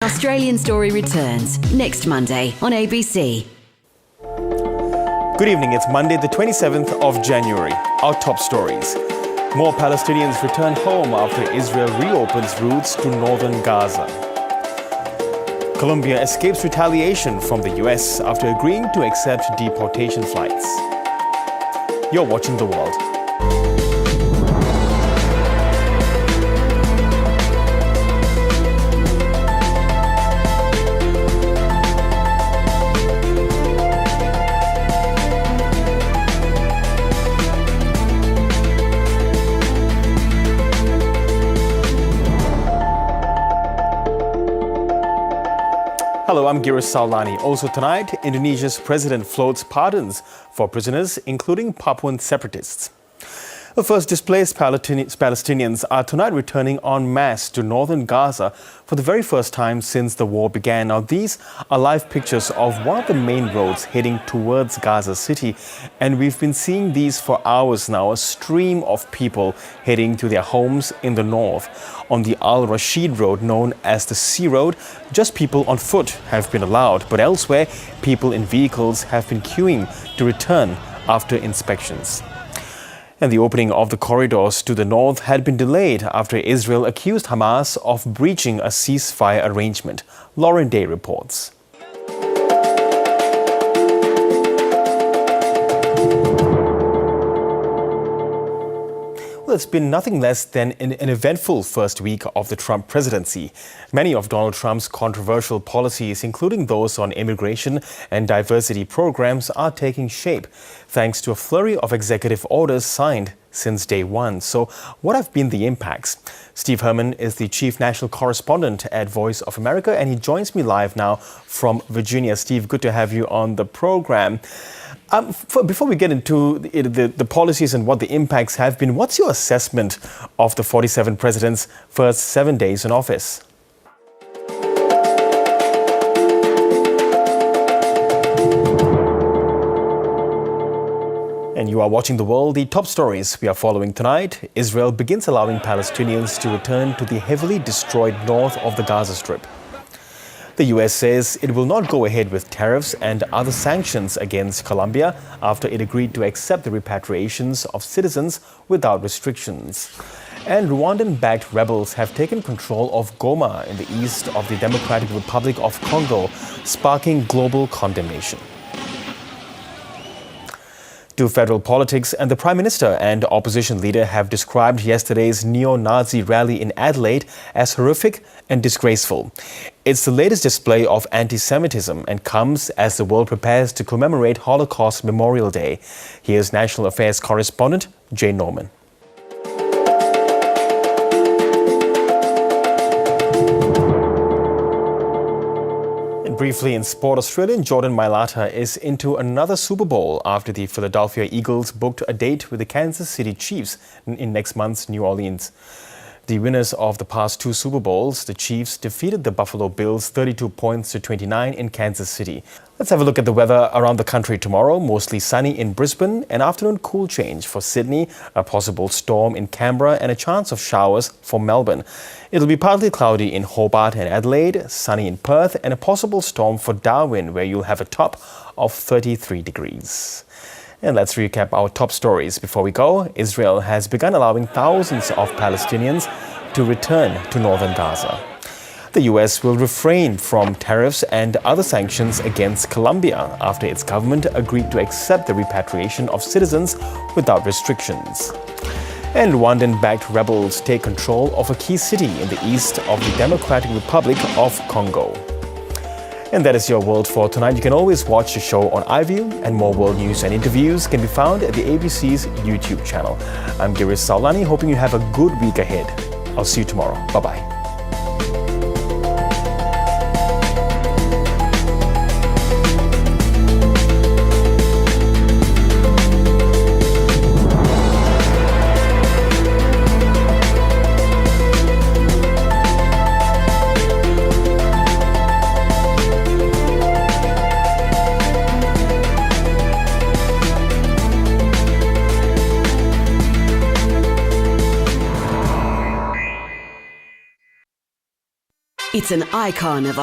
Australian Story returns next Monday on ABC. Good evening, it's Monday the 27th of January. Our top stories. More Palestinians return home after Israel reopens routes to northern Gaza. Colombia escapes retaliation from the US after agreeing to accept deportation flights. You're watching The World. Hello, I'm Girish Sawlani. Also tonight, Indonesia's president floats pardons for prisoners, including Papuan separatists. The first displaced Palestinians are tonight returning en masse to northern Gaza for the very first time since the war began. Now, these are live pictures of one of the main roads heading towards Gaza City. And we've been seeing these for hours now, a stream of people heading to their homes in the north. On the Al Rashid Road, known as the Sea Road, just people on foot have been allowed. But elsewhere, people in vehicles have been queuing to return after inspections. And the opening of the corridors to the north had been delayed after Israel accused Hamas of breaching a ceasefire arrangement. Lauren Day reports. Well, it's been nothing less than an eventful first week of the Trump presidency. Many of Donald Trump's controversial policies, including those on immigration and diversity programs, are taking shape thanks to a flurry of executive orders signed since day one. So what have been the impacts? Steve Herman is the chief national correspondent at Voice of America, and he joins me live now from Virginia. Steve, good to have you on the program. Before we get into the policies and what the impacts have been, what's your assessment of the 47 president's first 7 days in office? And you are watching The World. The top stories we are following tonight. Israel begins allowing Palestinians to return to the heavily destroyed north of the Gaza Strip. The US says it will not go ahead with tariffs and other sanctions against Colombia after it agreed to accept the repatriations of citizens without restrictions. And Rwandan-backed rebels have taken control of Goma in the east of the Democratic Republic of Congo, sparking global condemnation. To federal politics, and the Prime Minister and opposition leader have described yesterday's neo-Nazi rally in Adelaide as horrific and disgraceful. It's the latest display of anti-Semitism and comes as the world prepares to commemorate Holocaust Memorial Day. Here's National Affairs correspondent Jane Norman. Briefly in sport, Australian Jordan Mailata is into another Super Bowl after the Philadelphia Eagles booked a date with the Kansas City Chiefs in next month's New Orleans. The winners of the past two Super Bowls, the Chiefs, defeated the Buffalo Bills 32 points to 29 in Kansas City. Let's have a look at the weather around the country tomorrow. Mostly sunny in Brisbane, an afternoon cool change for Sydney, a possible storm in Canberra and a chance of showers for Melbourne. It'll be partly cloudy in Hobart and Adelaide, sunny in Perth and a possible storm for Darwin where you'll have a top of 33 degrees. And let's recap our top stories before we go. Israel has begun allowing thousands of Palestinians to return to northern Gaza. The US will refrain from tariffs and other sanctions against Colombia after its government agreed to accept the repatriation of citizens without restrictions. And Rwandan-backed rebels take control of a key city in the east of the Democratic Republic of Congo. And that is your world for tonight. You can always watch the show on iView, and more world news and interviews can be found at the ABC's YouTube channel. I'm Girish Sawlani, hoping you have a good week ahead. I'll see you tomorrow. Bye-bye. It's an icon of